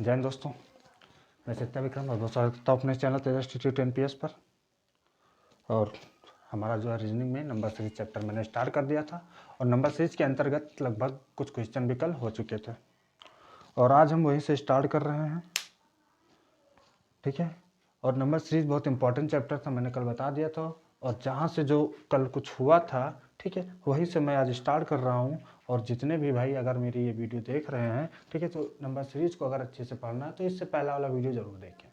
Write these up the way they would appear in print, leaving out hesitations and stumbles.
जय हिंद दोस्तों, मैं सत्या विक्रम और स्वागत करता हूँ अपने चैनल तेजस इंस्टीट्यूट NPS पर। और हमारा जो है रीजनिंग में नंबर सीरीज चैप्टर मैंने स्टार्ट कर दिया था और नंबर सीरीज के अंतर्गत लगभग कुछ क्वेश्चन भी कल हो चुके थे और आज हम वहीं से स्टार्ट कर रहे हैं। ठीक है, और नंबर सीरीज बहुत इंपॉर्टेंट चैप्टर था, मैंने कल बता दिया था। और जहाँ से जो कल कुछ हुआ था, ठीक है, वहीं से मैं आज स्टार्ट कर रहा हूँ। और जितने भी भाई अगर मेरी ये वीडियो देख रहे हैं, ठीक है, तो नंबर सीरीज को अगर अच्छे से पढ़ना है तो इससे पहला वाला वीडियो ज़रूर देखें।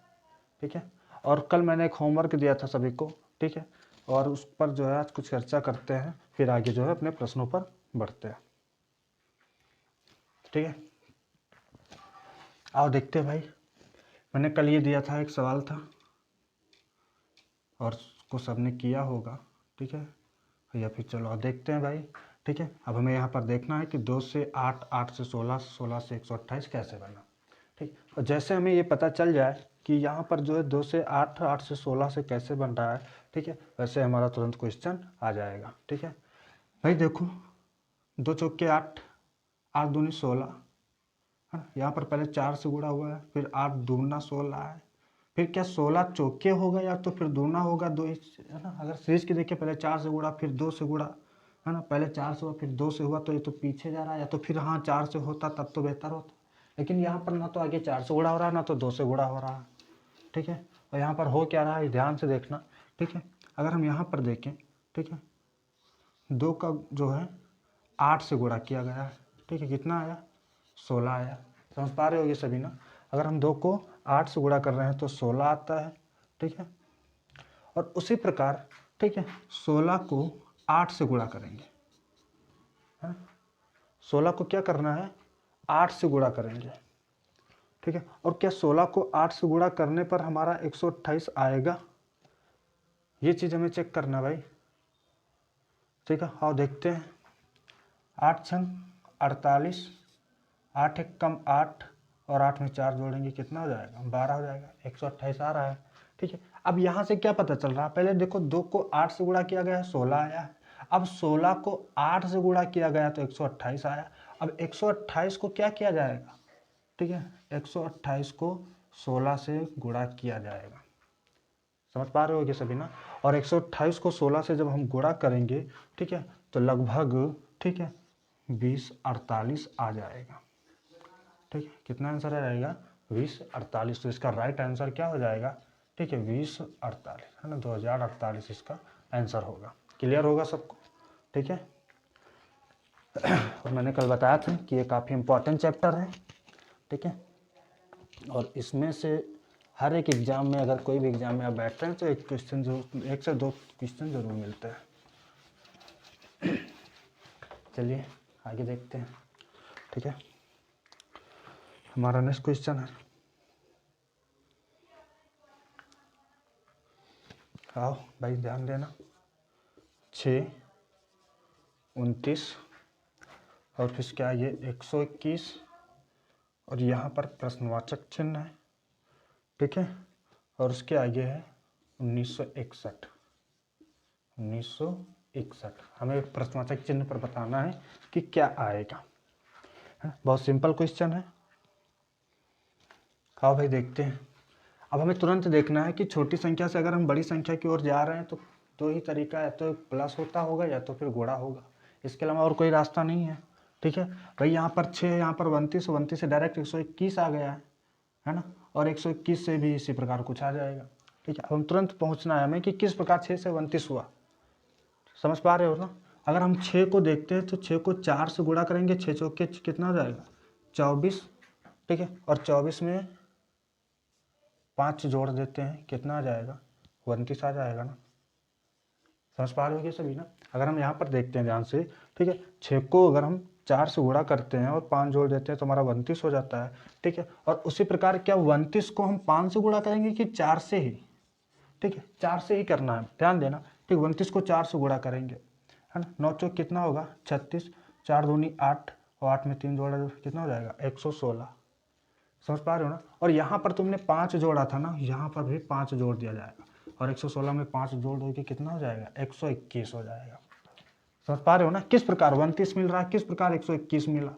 ठीक है, और कल मैंने एक होमवर्क दिया था सभी को, ठीक है, और उस पर जो है आज कुछ चर्चा करते हैं, फिर आगे जो है अपने प्रश्नों पर बढ़ते हैं। ठीक है, आओ देखते हैं भाई। मैंने कल ये दिया था, एक सवाल था और उसको सबने किया होगा। ठीक है, या फिर चलो देखते हैं भाई। ठीक है, अब हमें यहाँ पर देखना है कि 2 से 8, 8 से 16, 16 से 128 कैसे बना। ठीक, और जैसे हमें ये पता चल जाए कि यहाँ पर जो है 2 से 8, 8 से 16 से कैसे बन रहा है, ठीक है, वैसे हमारा तुरंत क्वेश्चन आ जाएगा। ठीक है भाई, देखो 2 चौके 8, 8 दूनी 16 है ना। यहाँ पर पहले 4 से गुणा हुआ है, फिर 8 दूना 16 है, फिर क्या 16 चौके होगा या तो फिर दूना होगा, दो है ना। अगर सीरीज की देखिए, पहले 4 से गुणा फिर 2 से गुणा है ना, पहले 4 से हुआ फिर 2 से हुआ, तो ये तो पीछे जा रहा है। या तो फिर हाँ 4 से होता तब तो बेहतर होता, लेकिन यहाँ पर ना तो आगे 4 से गुणा हो रहा है ना तो 2 से गुणा हो रहा है। ठीक है, और यहाँ पर हो क्या रहा है ध्यान से देखना। ठीक है, अगर हम यहाँ पर देखें, ठीक है, 2 का जो है 8 से गुणा किया गया है। ठीक है, कितना आया 16 आया। समझ पा रहे होगे सभी ना। अगर हम 2 को 8 से गुणा कर रहे हैं तो 16 आता है। ठीक है, और उसी प्रकार ठीक है 16 को 8 से गुणा करेंगे, है 16 को क्या करना है 8 से गुणा करेंगे। ठीक है, और क्या 16 को 8 से गुणा करने पर हमारा 128 आएगा, ये चीज़ हमें चेक करना भाई। ठीक है, आओ देखते हैं। 8 छंग 48, 8 एक कम 8 और 8 में 4 जोड़ेंगे कितना हो जाएगा 12 हो जाएगा, 128 आ रहा है। ठीक है, अब यहाँ से क्या पता चल रहा है, पहले देखो 2 को 8 से गुणा किया गया है 16 आया है। अब 16 को 8 से गुणा किया गया तो 128 आया। अब 128 को क्या किया जाएगा, ठीक है, 128 को 16 से गुणा किया जाएगा। समझ पा रहे हो सभी ना। और 128 को 16 से जब हम गुणा करेंगे, ठीक है, तो लगभग ठीक है 2048 आ जाएगा। ठीक है, कितना आंसर आ जाएगा 2048। तो इसका राइट आंसर क्या हो जाएगा, ठीक है 2048 है ना, 2048 इसका आंसर होगा। क्लियर होगा सबको। ठीक है, और मैंने कल बताया था कि ये काफ़ी इम्पोर्टेंट चैप्टर है। ठीक है, और इसमें से हर एक एग्जाम में, अगर कोई भी एग्जाम में आप बैठते हैं तो एक क्वेश्चन जरूर, 1 से 2 क्वेश्चन जरूर मिलते हैं। चलिए आगे देखते हैं। ठीक है, हमारा नेक्स्ट क्वेश्चन है, आओ भाई ध्यान देना। 6, 29 और फिर क्या ये 121 और यहाँ पर प्रश्नवाचक चिन्ह है। ठीक है, और उसके आगे है 1961। 1961 हमें प्रश्नवाचक चिन्ह पर बताना है कि क्या आएगा। बहुत सिंपल क्वेश्चन है। आओ भाई देखते हैं। अब हमें तुरंत देखना है कि छोटी संख्या से अगर हम बड़ी संख्या की ओर जा रहे हैं तो दो ही तरीका, या तो प्लस होता होगा या तो फिर गुणा होगा, इसके अलावा और कोई रास्ता नहीं है। ठीक है भाई, यहाँ पर 6, यहाँ पर 29, 29 से डायरेक्ट 121 आ गया है ना, और 121 से भी इसी प्रकार कुछ आ जाएगा। ठीक है, अब हम तुरंत पहुँचना है हमें कि किस प्रकार 6 से 29 हुआ। समझ पा रहे हो ना। अगर हम 6 को देखते हैं तो 6 को 4 से गुणा करेंगे, 6 चौके कितना हो जाएगा 24। ठीक है, और 24 में 5 जोड़ देते हैं कितना आ जाएगा 29 आ जाएगा ना। समझ पा रहे हो सभी ना। अगर हम यहाँ पर देखते हैं ध्यान से, ठीक है, 6 को अगर हम 4 से गुणा करते हैं और 5 जोड़ देते हैं तो हमारा 29 हो जाता है। ठीक है, और उसी प्रकार क्या 29 को हम 5 से गुणा करेंगे कि 4 से ही, ठीक है 4 से ही करना है, ध्यान देना। ठीक, 29 को 4 से गुणा करेंगे, है ना, 9 चौक कितना होगा 36, 4 दूनी 8 और 8 में 3 जोड़ा कितना हो जाएगा 116। समझ पा रहे हो ना। और यहाँ पर तुमने 5 जोड़ा था ना, यहाँ पर भी 5 जोड़ दिया जाएगा और 116 में 5 जोड़ दोगे कितना हो जाएगा 121 हो जाएगा। समझ पा रहे हो ना। किस प्रकार 29 मिल रहा है, किस प्रकार 121 मिला,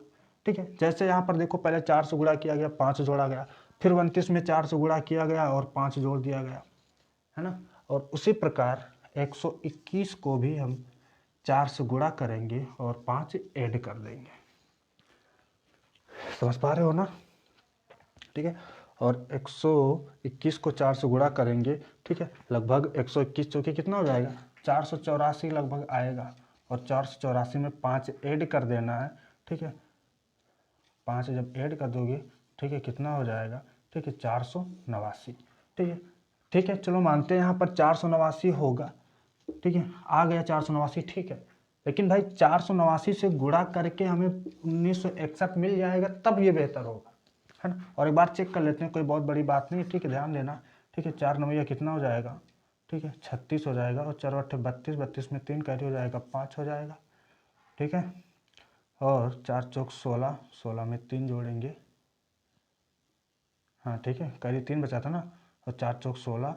ठीक है। जैसे यहाँ पर देखो पहले 4 से गुणा किया गया, 5 जोड़ा गया, फिर 29 में 4 से गुणा किया गया और 5 जोड़ दिया गया, है ना। और उसी प्रकार 121 को भी हम 4 से गुणा करेंगे और 5 ऐड कर देंगे। समझ पा रहे हो ना, ठीक है। और 121 को 4 से गुणा करेंगे, ठीक है, लगभग 121 चौके कितना हो जाएगा, 484 लगभग आएगा। और 484 में 5 ऐड कर देना है, ठीक है। 5 जब ऐड कर दोगे, ठीक है, कितना हो जाएगा, ठीक है, 489, ठीक है। ठीक है, चलो मानते हैं यहाँ पर 489 होगा, ठीक है, आ गया 489, ठीक है। लेकिन भाई 489 से गुणा करके हमें 1961 मिल जाएगा, तब ये बेहतर होगा, है ना। और एक बार चेक कर लेते हैं, कोई बहुत बड़ी बात नहीं, ठीक है, ध्यान देना, ठीक है। 4 9 कितना हो जाएगा, ठीक है, 36 हो जाएगा। और 4 8 32, 32 में 3 कैरी हो जाएगा, 5 हो जाएगा, ठीक है। और 4 चौक 16, 16 में 3 जोड़ेंगे, हाँ ठीक है, कैरी 3 बचा था ना। और 4 चौक 16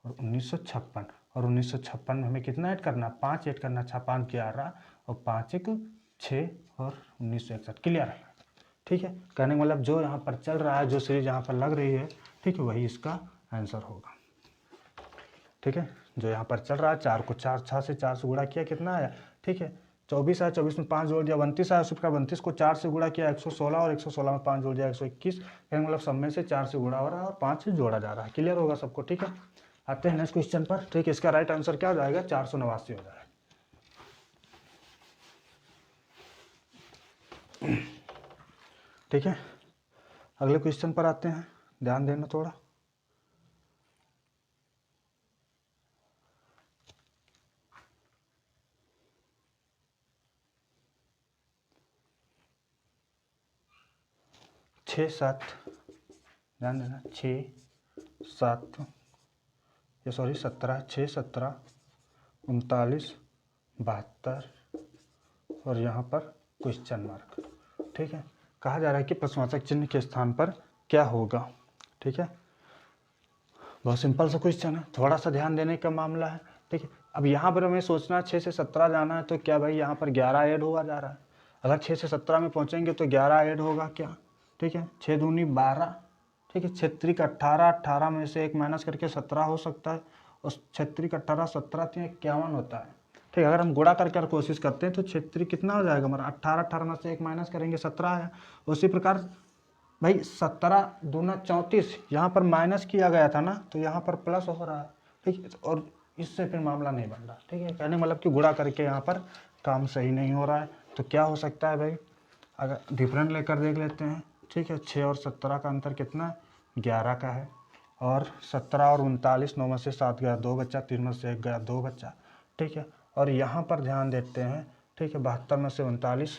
और 1956, और 1956 में हमें कितना ऐड करना, 5 ऐड करना, 6 5 11 और 5 1 6 और 1961, क्लियर है, ठीक है। कहने का मतलब जो यहाँ पर चल रहा है, जो सीरीज यहाँ पर लग रही है, ठीक है, वही इसका आंसर होगा, ठीक है। जो यहाँ पर चल रहा है, 4 को 6 से 4 से गुणा किया, कितना आया, ठीक है, 24 आया, 24 में 5 जोड़ दिया, 29 आया, उसी प्रकार 29 को 4 से गुणा किया 116, और 116 में 5 जोड़ दिया 121, कहने मतलब सब में से 4 से गुणा हो रहा है और 5 से जोड़ा जा रहा है, क्लियर होगा सबको, ठीक है। आते हैं नेक्स्ट क्वेश्चन पर, ठीक है। इसका राइट आंसर क्या हो जाएगा, 489 हो जाएगा, ठीक है। अगले क्वेश्चन पर आते हैं, ध्यान देना थोड़ा। छः सात, ध्यान देना, 6 7 ये सॉरी 17, 6 17 39 72 और यहाँ पर क्वेश्चन मार्क, ठीक है। कहा जा रहा है कि प्रश्नवाचक चिन्ह के स्थान पर क्या होगा, ठीक है। बहुत सिंपल सा क्वेश्चन है, थोड़ा सा ध्यान देने का मामला है, ठीक है। अब यहाँ पर हमें सोचना 6 से 17 जाना है, तो क्या भाई यहाँ पर 11 ऐड हुआ जा रहा है। अगर 6 से 17 में पहुँचेंगे तो 11 ऐड होगा क्या, ठीक है। 6 दूनी 12, ठीक है। 6 3 18, 18 में से 1 माइनस करके 17 हो सकता है, और 6 3 18, 17 3 51 होता है, ठीक है। अगर हम गुणा करके कोशिश करते हैं तो 6 3 कितना हो जाएगा हमारा, 18, 18 में से 1 माइनस करेंगे 17 है। उसी प्रकार भाई 17 दूना 34, यहाँ पर माइनस किया गया था ना, तो यहाँ पर प्लस हो रहा है, ठीक है। और इससे फिर मामला नहीं बन रहा, ठीक है। कहने मतलब कि गुणा करके यहाँ पर काम सही नहीं हो रहा है। तो क्या हो सकता है भाई, अगर डिफरेंट लेकर देख लेते हैं, ठीक है। 6 और 17 का अंतर कितना है, 11 का है। और 17 और 39, 9 में से 7 गया 2 बच्चा, 3 में से 1 गया 2 बच्चा, ठीक है। और यहाँ पर ध्यान देते हैं, ठीक है, 72 में से 39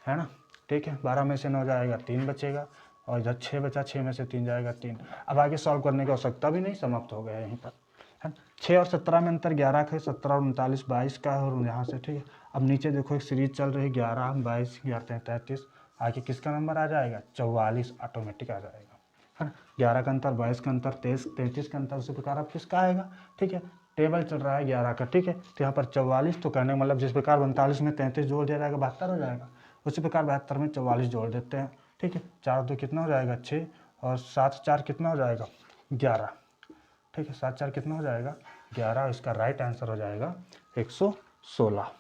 है ना, ठीक है। 12 में से 9 जाएगा 3 बचेगा, और इधर 6 बचा, 6 में से 3 जाएगा 3। अब आगे सॉल्व करने की आवश्यकता भी नहीं, समाप्त हो गया यहीं पर, है। 6 और 17 में अंतर 11 का है, 17 और 39 22 का है, और यहाँ से, ठीक है। अब नीचे देखो एक सीरीज चल रही है, 11 22 11 33, आगे किसका नंबर आ जाएगा, 44 ऑटोमेटिक आ जाएगा, है ना। 11 का अंतर, 22 का अंतर, 23 33 का अंतर, उसी प्रकार अब किसका आएगा, ठीक है। टेबल चल रहा है 11 का, ठीक है। तो यहाँ पर 44, तो कहने मतलब जिस प्रकार 39 में 33 जोड़ दिया जाएगा 72 हो जाएगा, उसी प्रकार 72 में 44 जोड़ देते हैं, ठीक है। 4 2 कितना हो जाएगा 6, और 7 4 कितना हो जाएगा 11, ठीक है। 7 4 कितना हो जाएगा 11, इसका राइट आंसर हो जाएगा 116।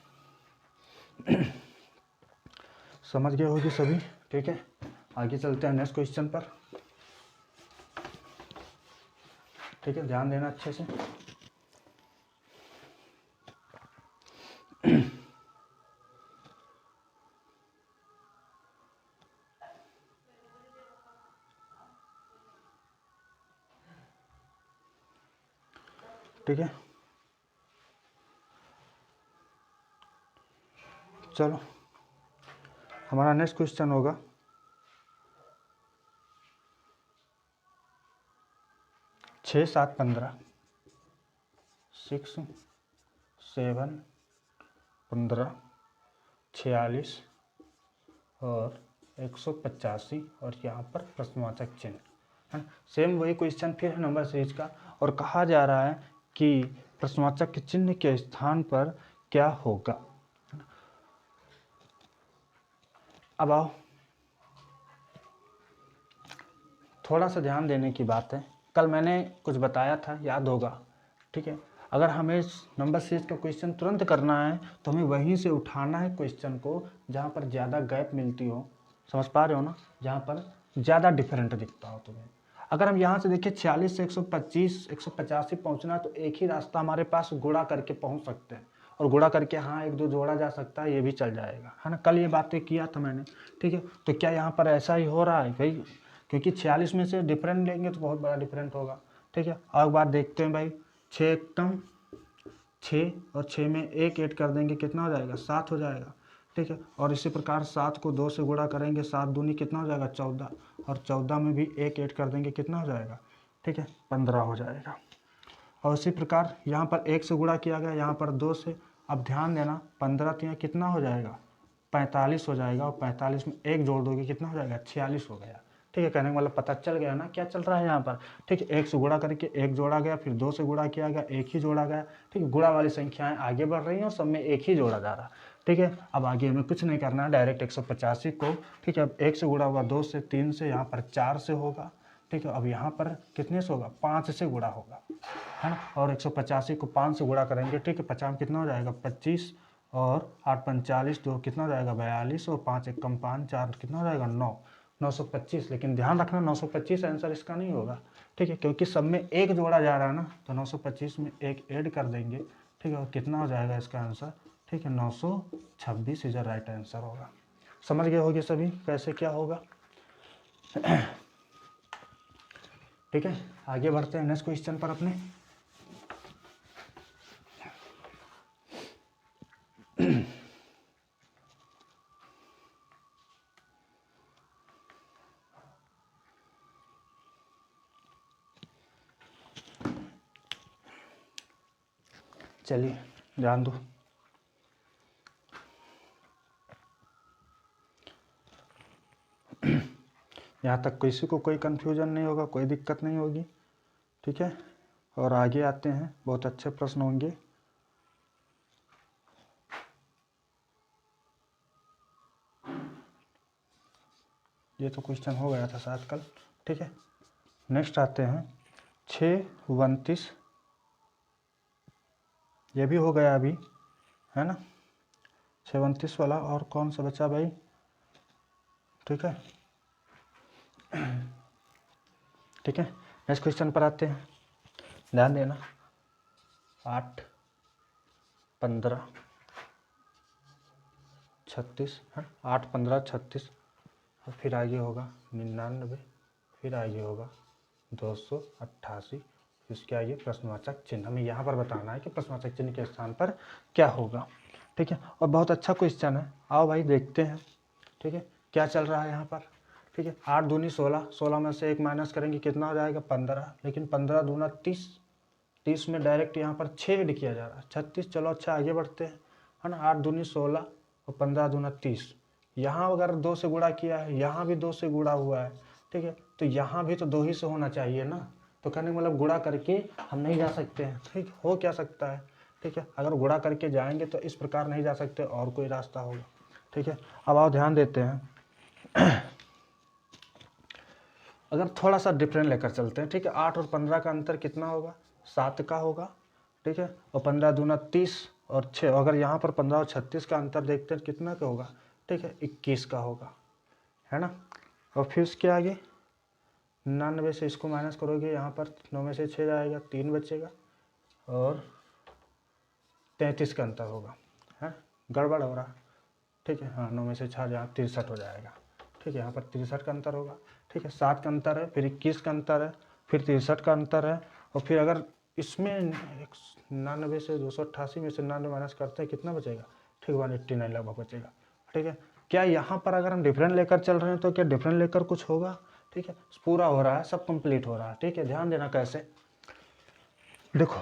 समझ गए होगी सभी, ठीक है। आगे चलते हैं नेक्स्ट क्वेश्चन पर, ठीक है, ध्यान देना अच्छे से। ठीक है, चलो हमारा नेक्स्ट क्वेश्चन होगा 6 7 15, 6 7 15 46 और 185, और यहाँ पर प्रश्नवाचक चिन्ह, है ना। सेम वही क्वेश्चन फिर है नंबर सीरीज का, और कहा जा रहा है कि प्रश्नवाचक चिन्ह के स्थान पर क्या होगा। अब आओ, थोड़ा सा ध्यान देने की बात है। कल मैंने कुछ बताया था, याद होगा, ठीक है। अगर हमें नंबर सीरीज का क्वेश्चन तुरंत करना है तो हमें वहीं से उठाना है क्वेश्चन को जहाँ पर ज़्यादा गैप मिलती हो, समझ पा रहे हो ना, जहाँ पर ज़्यादा डिफरेंट दिखता हो तुम्हें। अगर हम यहाँ से देखिए 46 से 125 185 पहुँचना है तो एक ही रास्ता हमारे पास, गुणा करके पहुँच सकते हैं। और गुणा करके हाँ एक दो जोड़ा जा सकता है, ये भी चल जाएगा, है ना। कल ये बातें किया था मैंने, ठीक है। तो क्या यहाँ पर ऐसा ही हो रहा है भाई, क्योंकि 46 में से डिफरेंट लेंगे तो बहुत बड़ा डिफरेंट होगा, ठीक है। और बात देखते हैं भाई, 6 एकम 6 और 6 में 1 ऐड कर देंगे, कितना हो जाएगा, 7 हो जाएगा, ठीक है। और इसी प्रकार 7 को 2 से गुणा करेंगे, 7 दूनी कितना हो जाएगा, 14, और 14 में भी 1 ऐड कर देंगे, कितना हो जाएगा, ठीक है, 15 हो जाएगा। और इसी प्रकार यहाँ पर 1 से गुणा किया गया, यहाँ पर 2 से। अब ध्यान देना, 15 तो यहाँ कितना हो जाएगा, 45 हो जाएगा, और 45 में 1 जोड़ दोगे कितना हो जाएगा, 46 हो गया, ठीक है। कहने का मतलब पता चल गया ना क्या चल रहा है यहाँ पर, ठीक है। 1 से गुणा करके 1 जोड़ा गया, फिर 2 से गुणा किया गया, 1 ही जोड़ा गया, ठीक है। गुणा वाली संख्याएं आगे बढ़ रही हैं और सब में 1 ही जोड़ा जा रहा, ठीक है। अब आगे हमें कुछ नहीं करना है, डायरेक्ट 185 को, ठीक है। अब 1 से गुणा हुआ 2 से, 3 से, यहाँ पर 4 से होगा, ठीक है। अब यहाँ पर कितने से होगा, 5 से गुणा होगा, है ना। और 185 को 5 से गुणा करेंगे, ठीक है। 50 में कितना हो जाएगा, 25, और 8 45, 2 कितना हो जाएगा, 42, और 5 एकम 5, 4 कितना हो जाएगा, 9, 925। लेकिन ध्यान रखना 925 आंसर इसका नहीं होगा, ठीक है, क्योंकि सब में 1 जोड़ा जा रहा है ना, तो 925 में 1 ऐड कर देंगे, ठीक है। और कितना हो जाएगा इसका आंसर, ठीक है, 926 इज राइट आंसर होगा। समझ गए होगे सभी कैसे क्या होगा, ठीक है। आगे बढ़ते हैं नेक्स्ट क्वेश्चन पर अपने। चलिए ध्यान दो, यहाँ तक किसी को कोई कन्फ्यूजन नहीं होगा, कोई दिक्कत नहीं होगी, ठीक है। और आगे आते हैं, बहुत अच्छे प्रश्न होंगे। ये तो क्वेश्चन हो गया था शायद कल, ठीक है। नेक्स्ट आते हैं 629, ये भी हो गया अभी, है ना, 629 वाला। और कौन सा बचा भाई, ठीक है, ठीक है। नेक्स्ट क्वेश्चन पर आते हैं, ध्यान देना, 8 15 36 है, 8 15 36, और फिर आगे होगा 99, फिर आगे होगा 288, इसके आगे प्रश्नवाचक चिन्ह। हमें यहाँ पर बताना है कि प्रश्नवाचक चिन्ह के स्थान पर क्या होगा, ठीक है। और बहुत अच्छा क्वेश्चन है, आओ भाई देखते हैं, ठीक है, क्या चल रहा है यहाँ पर, ठीक है। 8 दूनी 16, 16 में से 1 माइनस करेंगे, कितना हो जाएगा, 15, लेकिन 15 दूना 30, 30 में डायरेक्ट यहाँ पर 6 ऐड किया जा रहा है, 36। चलो अच्छा आगे बढ़ते हैं, है ना। 8 दूनी 16 और 15 दूना 30, यहाँ अगर 2 से गुणा किया है, यहाँ भी 2 से गुणा हुआ है, ठीक है। तो यहाँ भी तो 2 ही से होना चाहिए ना, तो कहने का मतलब गुणा करके हम नहीं जा सकते हैं, ठीक हो क्या सकता है, ठीक है। अगर गुणा करके जाएंगे तो इस प्रकार नहीं जा सकते, और कोई रास्ता होगा, ठीक है। अब आओ ध्यान देते हैं, अगर थोड़ा सा डिफरेंट लेकर चलते हैं, ठीक है। 8 और 15 का अंतर कितना होगा, 7 का होगा, ठीक है। और 15 दूना 30 और 6, अगर यहाँ पर 15 और 36 का अंतर देखते हैं कितना का होगा, ठीक है, 21 का होगा, है ना। और फिर उसके आगे 99 से इसको माइनस करोगे, यहाँ पर 9 में से 6 जाएगा, 3 बचेगा, और 33 का अंतर होगा, है, गड़बड़ हो रहा, ठीक है। हाँ 9 में से 6 यहाँ 63 हो जाएगा, ठीक है। यहाँ पर 63 का अंतर होगा, ठीक है। 7 का अंतर है, फिर 21 का अंतर है, फिर 63 का अंतर है, और फिर अगर इसमें 99 से 288 में से 99 माइनस करते हैं, कितना बचेगा, ठीक 189 लगभग बचेगा, ठीक है। क्या यहाँ पर अगर हम डिफरेंट लेकर चल रहे हैं तो क्या डिफरेंट लेकर कुछ होगा, ठीक है। पूरा हो रहा है, सब कंप्लीट हो रहा है, ठीक है। ध्यान देना कैसे, देखो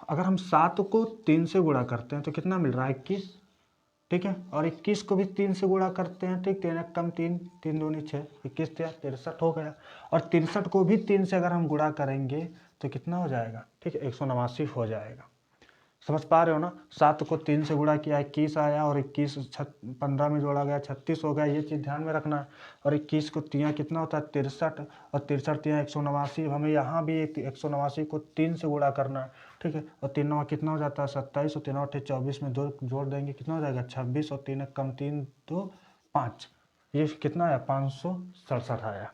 अगर हम 7 को 3 से गुणा करते हैं तो कितना मिल रहा है, 21, ठीक है। और 21 को भी 3 से गुणा करते हैं, ठीक, 3 कम 3, 3 दूनी 6, 21 63 हो गया। और 63 को भी 3 से अगर हम गुणा करेंगे तो कितना हो जाएगा, ठीक है, 189 हो जाएगा। समझ पा रहे हो ना। 7 को 3 से गुणा किया 21 आया, और 21 15 में जोड़ा गया 36 हो गया, ये चीज़ ध्यान में रखना है। और 21 को तियाँ कितना होता है 63, और 63 तियाँ 189। अब हमें यहाँ भी 189 को 3 से गुणा करना है, ठीक है। और 3 9 कितना हो जाता है 27, और 3 8 24 में 2 जोड़ देंगे कितना हो जाएगा 26, और 3 कम 3 2 5, ये कितना आया 567 आया।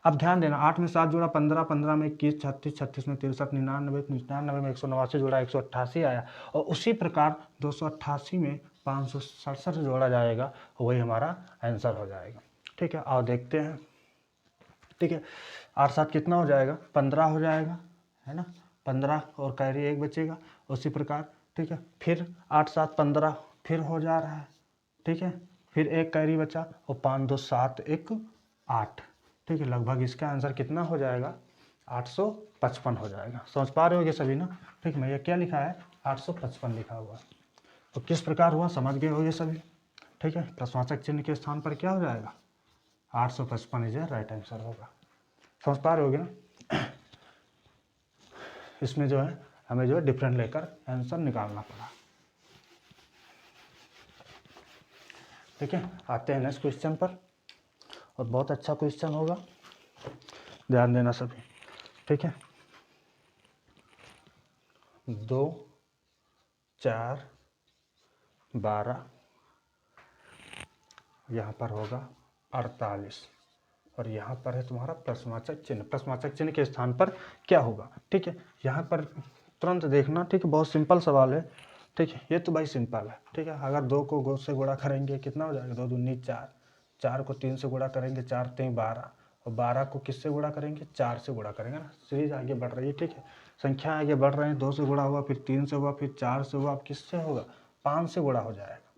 अब ध्यान देना, 8 में 7 जोड़ा 15, 15 में 21, 36, 36 में 63, 99, 99 में 189 जोड़ा 188 आया। और उसी प्रकार 288 में 567 जोड़ा जाएगा, वही हमारा आंसर हो जाएगा, ठीक है। और देखते हैं, ठीक है। 8 7 कितना हो जाएगा 15 हो जाएगा, है ना, 15 और कैरी 1 बचेगा। उसी प्रकार, ठीक है, फिर 8 7 15 फिर हो जा रहा है, ठीक है, फिर 1 कैरी बचा, और 5 2 7 1 8, ठीक है। लगभग इसका आंसर कितना हो जाएगा 855 हो जाएगा। समझ पा रहे होगे सभी ना, ठीक। मैं ये क्या लिखा है 855 लिखा हुआ। तो किस प्रकार हुआ समझ गए होगे सभी, ठीक है। प्रश्नवाचक चिन्ह के स्थान पर क्या हो जाएगा 855 इज राइट आंसर होगा। समझ पा रहे होगे ना। इसमें जो है हमें जो है डिफरेंट लेकर आंसर निकालना पड़ा, ठीक है। आते हैं नेक्स्ट क्वेश्चन पर, और बहुत अच्छा क्वेश्चन होगा, ध्यान देना सभी, ठीक है। 2 4 12, यहाँ पर होगा 48, और यहाँ पर है तुम्हारा प्रश्नवाचक चिन्ह। प्रश्नवाचक चिन्ह के स्थान पर क्या होगा, ठीक है। यहाँ पर तुरंत देखना, ठीक है, बहुत सिंपल सवाल है, ठीक है। ये तो भाई सिंपल है, ठीक है। अगर 2 को 2 से गुणा करेंगे कितना हो जाएगा 2 दूनी 4, 4 को 3 से गुणा करेंगे 4 3 12, और 12 को किससे गुणा करेंगे 4 से गुणा करेंगे ना। सीरीज आगे बढ़ रही है, ठीक है, संख्या आगे बढ़ रहे हैं। 2 से गुणा हुआ, फिर 3 से हुआ, फिर 4 से हुआ, अब किससे होगा 5 से गुणा हो जाएगा,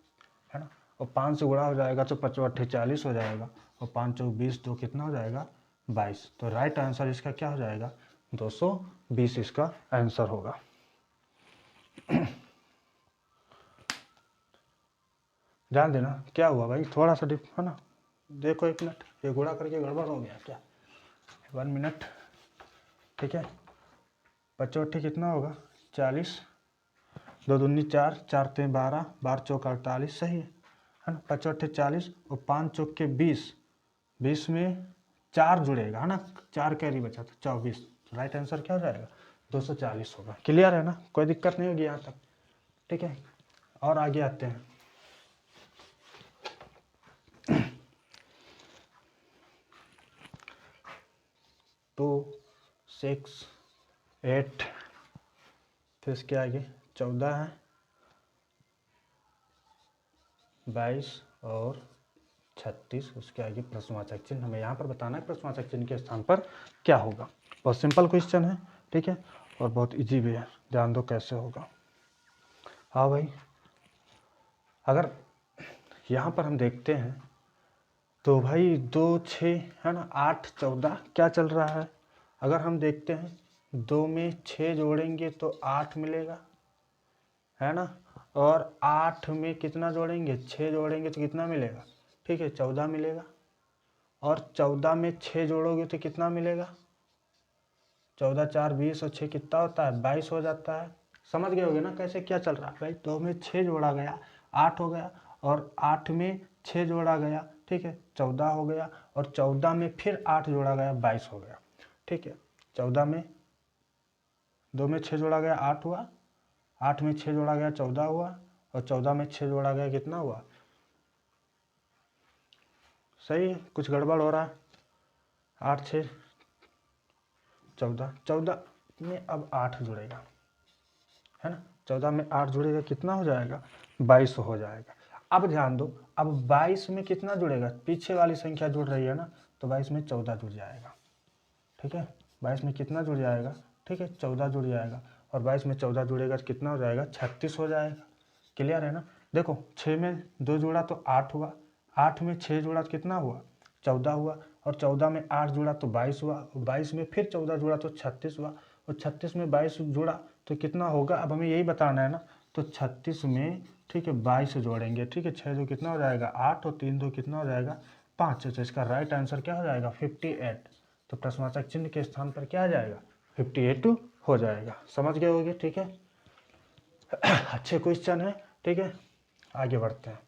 है ना। और 5 से गुणा हो जाएगा तो 5 8 40 हो जाएगा, और 5 4 20, 2 कितना हो जाएगा 22। तो राइट आंसर इसका क्या हो जाएगा 220 इसका आंसर होगा। ध्यान देना क्या हुआ भाई, थोड़ा सा डिप है ना, देखो 1 मिनट, ये गुणा करके गड़बड़ हो गया क्या, 1 मिनट, ठीक है। 5 8 कितना होगा 40, 2 दूनी 4, 4 3 12, 12 चौक 48, सही है ना। 5 8 40, और 5 चौक के 20, 20 में 4 जुड़ेगा, है ना, 4 कैरी बचा तो 24। राइट आंसर क्या हो जाएगा 240 होगा। क्लियर है ना, कोई दिक्कत नहीं होगी यहाँ तक, ठीक है। और आगे आते हैं, 2 6 8, फिर इसके आगे 14 है, 22 और 36, उसके आगे प्रश्नवाचक चिन्ह। हमें यहाँ पर बताना है प्रश्नवाचक चिन्ह के स्थान पर क्या होगा। बहुत सिंपल क्वेश्चन है, ठीक है, और बहुत इजी भी है, ध्यान दो कैसे होगा। हाँ भाई, अगर यहाँ पर हम देखते हैं तो भाई 2 6 है ना, 8 14 क्या चल रहा है। अगर हम देखते हैं 2 में 6 जोड़ेंगे तो 8 मिलेगा, है ना, और 8 में कितना जोड़ेंगे 6 जोड़ेंगे तो कितना मिलेगा, ठीक है 14 मिलेगा। और 14 में 6 जोड़ोगे तो कितना मिलेगा, 14 4 20, और 6 कितना होता है 22 हो जाता है। समझ गए होगे ना कैसे क्या चल रहा है भाई। 2 में 6 जोड़ा गया 8 हो गया, और 8 में 6 जोड़ा गया, ठीक है 14 हो गया, और 14 में फिर 8 जोड़ा गया 22 हो गया, ठीक है। 14 में 2 में 6 जोड़ा गया 8 हुआ, 8 में 6 जोड़ा गया 14 हुआ, और 14 में 6 जोड़ा गया कितना हुआ, सही है, कुछ गड़बड़ हो रहा है। 8 6 14, 14 में अब 8 जुड़ेगा, है ना, 14 में 8 जुड़ेगा कितना हो जाएगा 22 हो जाएगा। अब ध्यान दो, अब 22 में कितना जुड़ेगा, पीछे वाली संख्या जुड़ रही है ना, तो 22 में 14 जुड़ जाएगा, ठीक है। 22 में कितना जुड़ जाएगा, ठीक है 14 जुड़ जाएगा, और 22 में 14 जुड़ेगा तो कितना हो जाएगा 36 हो जाएगा। क्लियर है ना। देखो 6 में 2 जुड़ा तो 8 हुआ, 8 में 6 जुड़ा तो कितना हुआ 14 हुआ, और 14 में 8 जुड़ा तो 22 हुआ, 22 में फिर 14 जुड़ा तो 36 हुआ, और 36 में 22 जुड़ा तो कितना होगा। अब हमें यही बताना है ना, तो 36 में, ठीक है 22 जोड़ेंगे, ठीक है 6 जो कितना हो जाएगा 8, और 3 2 कितना हो जाएगा 5। तो इसका राइट आंसर क्या हो जाएगा 58। तो प्रश्नवाचक चिन्ह के स्थान पर क्या आ जाएगा 58 हो जाएगा। समझ गए होगे, ठीक है। अच्छे क्वेश्चन है, ठीक है। आगे बढ़ते हैं।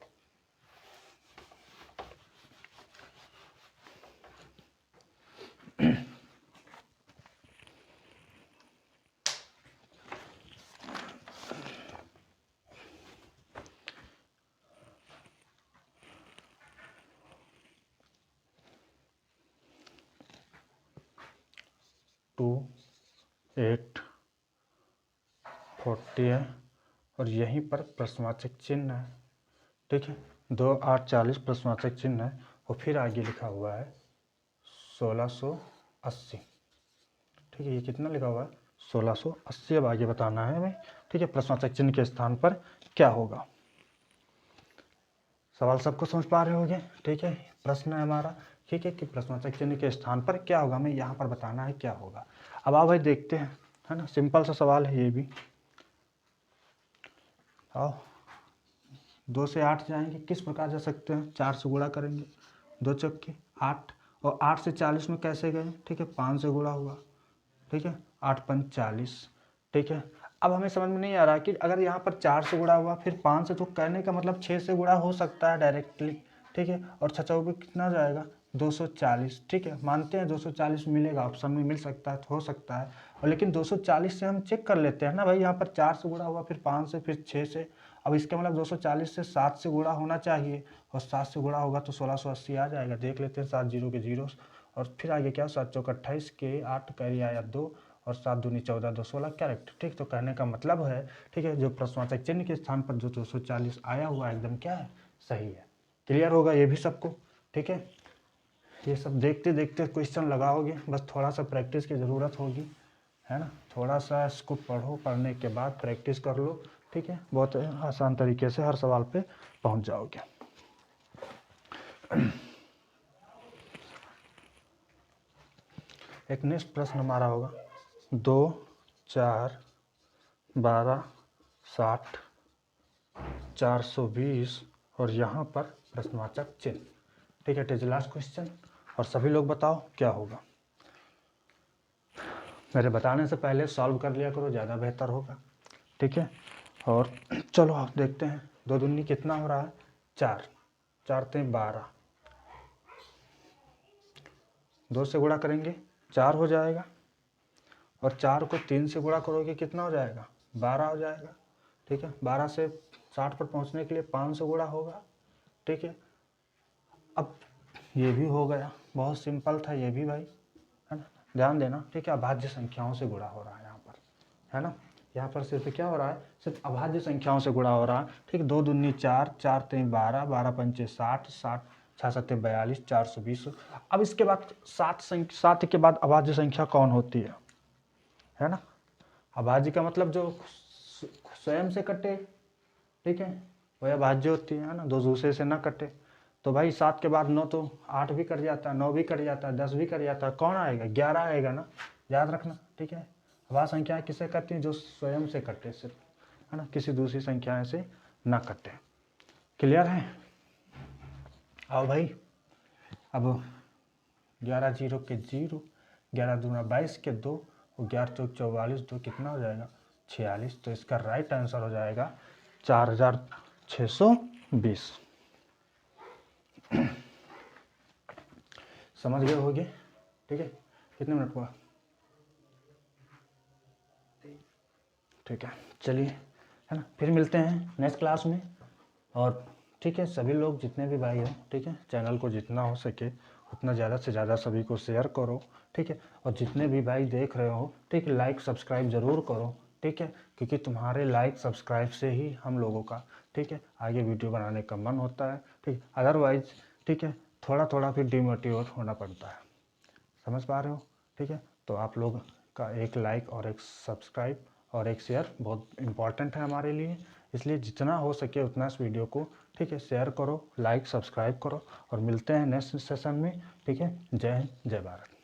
टू 8 40 है और यहीं पर प्रश्नवाचक चिन्ह है, ठीक है। 2 8 40 प्रश्नवाचक चिन्ह है और फिर आगे लिखा हुआ है 1680, ठीक है। ये कितना लिखा हुआ है 1680। अब आगे बताना है हमें, ठीक है, प्रश्नवाचक चिन्ह के स्थान पर क्या होगा। सवाल सबको समझ पा रहे होंगे, ठीक है। प्रश्न है हमारा, ठीक है, कि प्रश्नवाचक चिन्ह के स्थान पर क्या होगा, हमें यहाँ पर बताना है क्या होगा। अब आओ भाई देखते हैं, है ना, सिंपल सा सवाल है ये भी। आओ 2 से 8 जाएंगे, किस प्रकार जा सकते हैं, 4 से गुणा करेंगे, 2 चौके 8, और 8 से 40 में कैसे गए, ठीक है, 5 से गुणा हुआ, ठीक है, 8 5 40, ठीक है। अब हमें समझ में नहीं आ रहा कि अगर यहाँ पर 4 से गुणा हुआ फिर 5 से, तो कहने का मतलब 6 से गुणा हो सकता है डायरेक्टली, ठीक है। और 6 चौके कितना जाएगा 240, ठीक है, मानते हैं 240 मिलेगा, ऑप्शन में मिल सकता है, तो हो सकता है। और लेकिन 240 से हम चेक कर लेते हैं ना भाई, यहाँ पर 4 से गुणा हुआ फिर 5 से फिर 6 से, अब इसका मतलब 240 से 7 से गुणा होना चाहिए, और 7 से गुणा होगा तो 1680 आ जाएगा। देख लेते हैं, 7 जीरो के जीरो, और फिर आगे क्या, 7 चौक 28 के 8 कैरी आया 2, और 7 दूनी 14 2 16 कैरेक्ट, ठीक। तो कहने का मतलब है, ठीक है, जो प्रश्नवाचक चिन्ह के स्थान पर जो 240 आया हुआ एकदम क्या है, सही है। क्लियर होगा ये भी सबको, ठीक है। ये सब देखते देखते क्वेश्चन लगाओगे, बस थोड़ा सा प्रैक्टिस की ज़रूरत होगी, है ना। थोड़ा सा इसको पढ़ो, पढ़ने के बाद प्रैक्टिस कर लो, ठीक है, बहुत आसान तरीके से हर सवाल पे पहुंच जाओगे। एक नेक्स्ट प्रश्न हमारा होगा 2 4 12 60 420 और यहाँ पर प्रश्नवाचक चिन्ह, ठीक है। इट इज लास्ट क्वेश्चन, और सभी लोग बताओ क्या होगा। मेरे बताने से पहले सॉल्व कर लिया करो, ज़्यादा बेहतर होगा, ठीक है। और चलो आप देखते हैं, 2 दूनी कितना हो रहा है 4, 4 3 12, 2 से गुणा करेंगे 4 हो जाएगा, और 4 को 3 से गुणा करोगे कितना हो जाएगा 12 हो जाएगा, ठीक है। 12 से 60 पर पहुंचने के लिए 5 से गुणा होगा, ठीक है। अब ये भी हो गया, बहुत सिंपल था ये भी भाई, है ना। ध्यान देना, ठीक है, अभाज्य संख्याओं से गुणा हो रहा है यहाँ पर, है ना। यहाँ पर सिर्फ क्या हो रहा है, सिर्फ अभाज्य संख्याओं से गुणा हो रहा है, ठीक। 2 दूनी 4, 4 3 12, 12 पंचे 60, 60 6 7 42, 420। अब इसके बाद 7 के बाद अभाज्य संख्या कौन होती है ना। अभाज्य का मतलब जो स्वयं से कटे, ठीक है, वह अभाज्य होती है ना, दो दूसरे से ना कटे। तो भाई 7 के बाद 9 तो 8 भी कट जाता है, 9 भी कट जाता है, 10 भी कट जाता है, कौन आएगा 11 आएगा ना, याद रखना, ठीक है। अभाज्य संख्या किससे कटती हैं, जो स्वयं से कटे सिर्फ, है ना, किसी दूसरी संख्या से ना कटे। क्लियर है। आओ भाई, अब 11 जीरो के 0, 11 दूना 22 के 2, और 11 चौक 44, 2 कितना हो जाएगा 46। तो इसका राइट आंसर हो जाएगा 4620। समझ गए होगे, ठीक है। कितने मिनट हुआ, ठीक है, चलिए, है ना, फिर मिलते हैं नेक्स्ट क्लास में। और ठीक है, सभी लोग जितने भी भाई हो, ठीक है, चैनल को जितना हो सके उतना ज़्यादा से ज़्यादा सभी को शेयर करो, ठीक है। और जितने भी भाई देख रहे हो, ठीक है, लाइक सब्सक्राइब ज़रूर करो, ठीक है, क्योंकि तुम्हारे लाइक सब्सक्राइब से ही हम लोगों का, ठीक है, आगे वीडियो बनाने का मन होता है, ठीक। अदरवाइज, ठीक है, थोड़ा थोड़ा फिर डिमोटिवेट होना पड़ता है, समझ पा रहे हो, ठीक है। तो आप लोग का एक लाइक और एक सब्सक्राइब और एक शेयर बहुत इम्पॉर्टेंट है हमारे लिए, इसलिए जितना हो सके उतना इस वीडियो को, ठीक है, शेयर करो, लाइक सब्सक्राइब करो, और मिलते हैं नेक्स्ट सेशन में, ठीक है। जय हिंद, जय भारत।